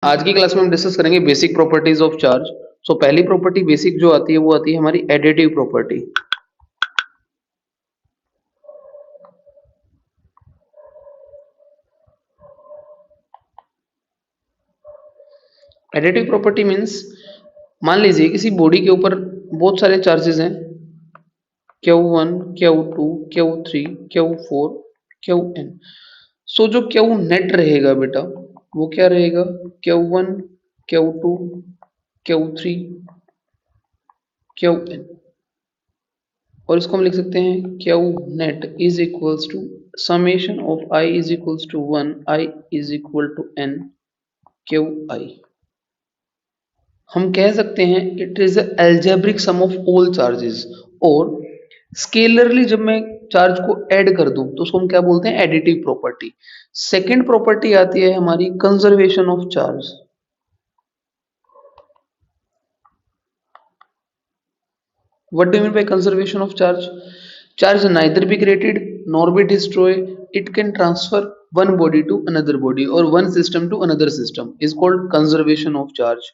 आज की क्लास में हम डिस्कस करेंगे बेसिक प्रॉपर्टीज ऑफ चार्ज। सो पहली प्रॉपर्टी बेसिक जो आती है वो आती है हमारी additive property. Additive property means, मान लीजिए किसी बॉडी के ऊपर बहुत सारे चार्जेस हैं, Q1, Q2, Q3, Q4, Qn। सो जो Q नेट रहेगा बेटा वो क्या रहेगा, Q1, Q2, Q3, Qn। और इसको हम लिख सकते हैं Q net is equals to summation of I is equals to 1, I is equal to n Qi। हम कह सकते हैं it is algebraic sum of all charges. और स्केलरली जब मैं चार्ज को ऐड कर दूं तो उसको हम क्या बोलते हैं, एडिटिव प्रॉपर्टी। सेकंड प्रॉपर्टी आती है हमारी conservation of charge. What do you mean by conservation of charge? Charge neither be created nor be destroyed. It can transfer one body to another body or one system to another system. Is called conservation of charge.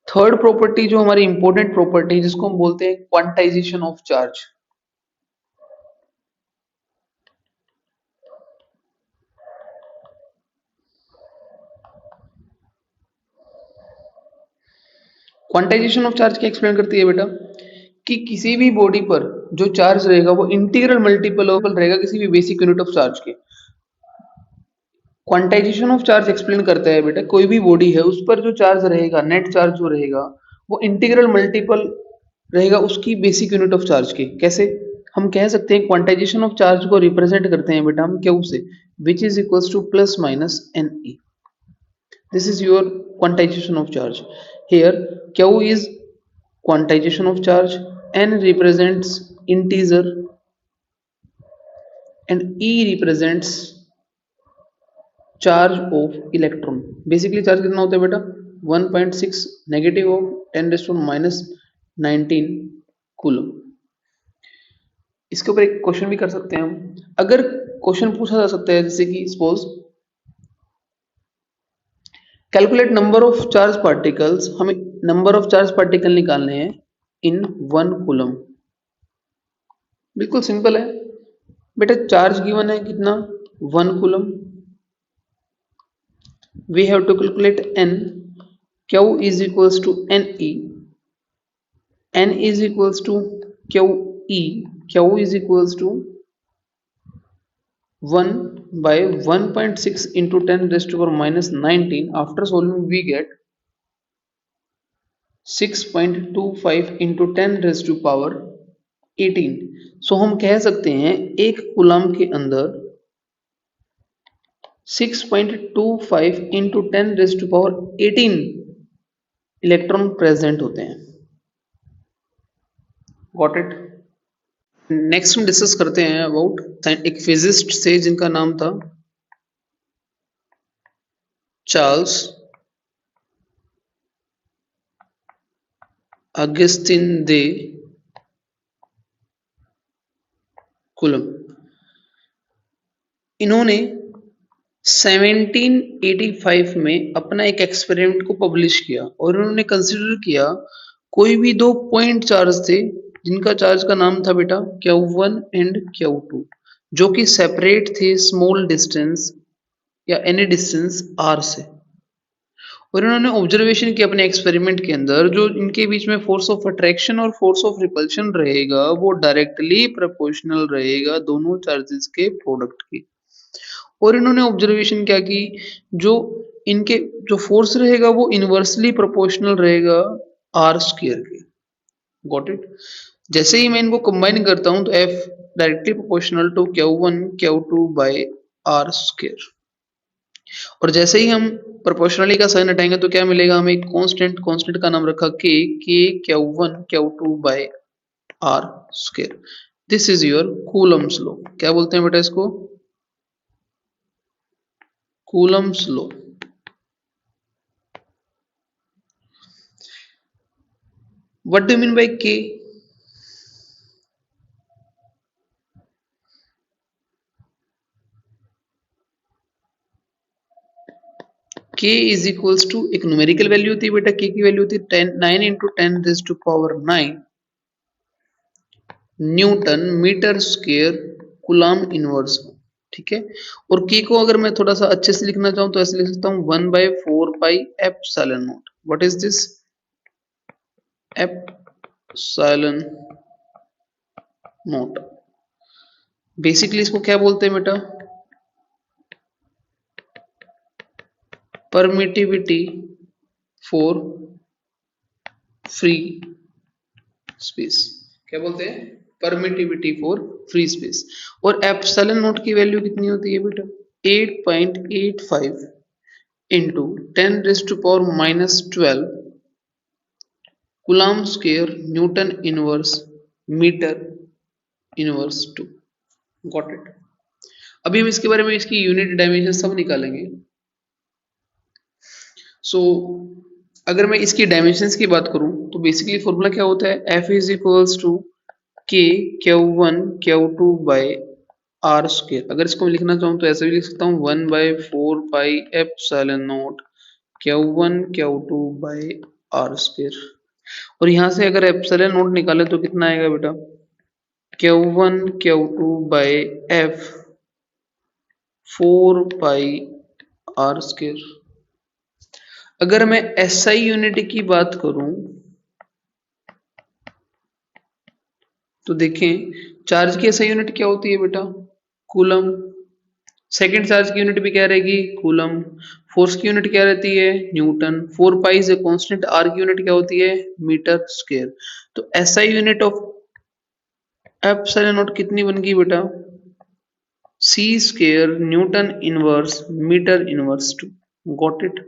Third property जो हमारी important property जिसको हम बोलते हैं quantization of charge. Quantization of charge क्या explain करती है बेटा, कि किसी भी बॉडी पर जो चार्ज रहेगा वो इंटीग्रल मल्टीपल रहेगा किसी भी बेसिक यूनिट ऑफ चार्ज के। क्वांटाइजेशन ऑफ चार्ज एक्सप्लेन करता है बेटा, कोई भी बॉडी है उस पर जो चार्ज रहेगा, नेट चार्ज जो रहेगा वो इंटीग्रल मल्टीपल रहेगा उसकी बेसिक यूनिट ऑफ चार्ज के। कैसे हम कह सकते हैं, क्वांटाइजेशन ऑफ चार्ज को रिप्रेजेंट करते हैं बेटा हम क्यू से, which is equals to plus minus N E. This is your quantization of charge. Here q is quantization of charge, n represents integer and e represents charge of electron. Basically charge कितना होता है बेटा, 1.6 negative of 10⁻19 coulomb. इसके ऊपर एक question भी कर सकते हैं हम। अगर क्वेश्चन पूछा जा सकता है जैसे कि suppose calculate number of charge particles, हमें नंबर ऑफ चार्ज पार्टिकल निकालने हैं इन 1 कूलम। बिल्कुल सिंपल है बेटा, चार्ज गिवन है कितना, 1 coulomb. We have to calculate n. Q is equals to ne. N is equals to QE. Q is equals to 1 by 1.6 into 10 raised to power minus 19. After solving we get 6.25 into 10 raised to power 18. So हम कह सकते हैं एक coulomb के अंदर 6.25 into 10 raised to power 18 electron present होते हैं। Got it. Next हम डिस्कस करते हैं अबाउट एक फिजिस्ट से जिनका नाम था चार्ल्स अगस्तिन दे कुलम। इन्होंने 1785 में अपना एक एक्सपेरिमेंट को पब्लिश किया और उन्होंने कंसिडर किया कोई भी दो पॉइंट चार्ज थे जिनका चार्ज का नाम था बेटा Q1 एंड Q2, जो कि सेपरेट थे स्मॉल डिस्टेंस या एनी डिस्टेंस r से। और इन्होंने ऑब्जर्वेशन किया अपने एक्सपेरिमेंट के अंदर, जो इनके बीच में फोर्स ऑफ अट्रैक्शन और फोर्स ऑफ रिपल्शन रहेगा वो डायरेक्टली प्रोपोर्शनल रहेगा दोनों चार्जेस के प्रोडक्ट के। और इन्होंने ऑब्जर्वेशन क्या की, जो इनके जो फोर्स रहेगा वो इनवर्सली प्रोपोर्शनल रहेगा आर स्क्वायर के। Got it. जैसे ही मैं इनको कंबाइन करता हूं तो F directly proportional to Q1 Q2 by R square. और जैसे ही हम प्रोपोर्शनली का साइन हटाएंगे तो क्या मिलेगा हमें, एक कांस्टेंट का नाम रखा के Q1 Q2 by R square. This is your Coulomb's law. क्या बोलते हैं बेटा इसको, Coulomb's law. What do you mean by K? K k is equals to, एक न्यूमेरिकल वैल्यू होती है बेटा, k की वैल्यू होती है 9 into 10⁻⁹ newton meter square coulomb inverse. ठीक है, और k को अगर मैं थोड़ा सा अच्छे से लिखना चाहूँ तो ऐसे लिख सकता हूँ 1/4πε0। What is this? Epsilon naught. Basically इसको क्या बोलते हैं बेटा? Permittivity for free space. क्या बोलते हैं? Permittivity for free space. और एप्सिलॉन नॉट की वैल्यू कितनी होती है बेटा? 8.85 into 10⁻⁻12 coulomb square newton inverse metre inverse 2। Got it? अभी हम इसके बारे में, इसकी यूनिट डायमेंशन सब निकालेंगे। सो अगर मैं इसकी डायमेंशंस की बात करूं तो बेसिकली फॉर्मूला क्या होता है? F इज इक्वल्स टू के Q1 Q2 by are square. अगर इसको मैं लिखना चाहूँ तो ऐसे भी लिख सकता हूँ 1/4πε0 Q1 Q2 by are square. और यहाँ से अगर एप्सिलॉन नोट निकाले तो कितना आएगा बेटा? Q1 Q2 by F 4 pi R square. अगर मैं SI यूनिट की बात करूं तो देखें, चार्ज की SI यूनिट क्या होती है बेटा? कूलम। सेकंड चार्ज की यूनिट भी क्या रहेगी? कूलम। फोर्स की यूनिट क्या रहती है? Newton. 4 pi is a constant. R की यूनिट क्या होती है? Meter square. तो SI unit of epsilon naught कितनी बन गई बेटा? C square newton inverse metre inverse 2। Got it?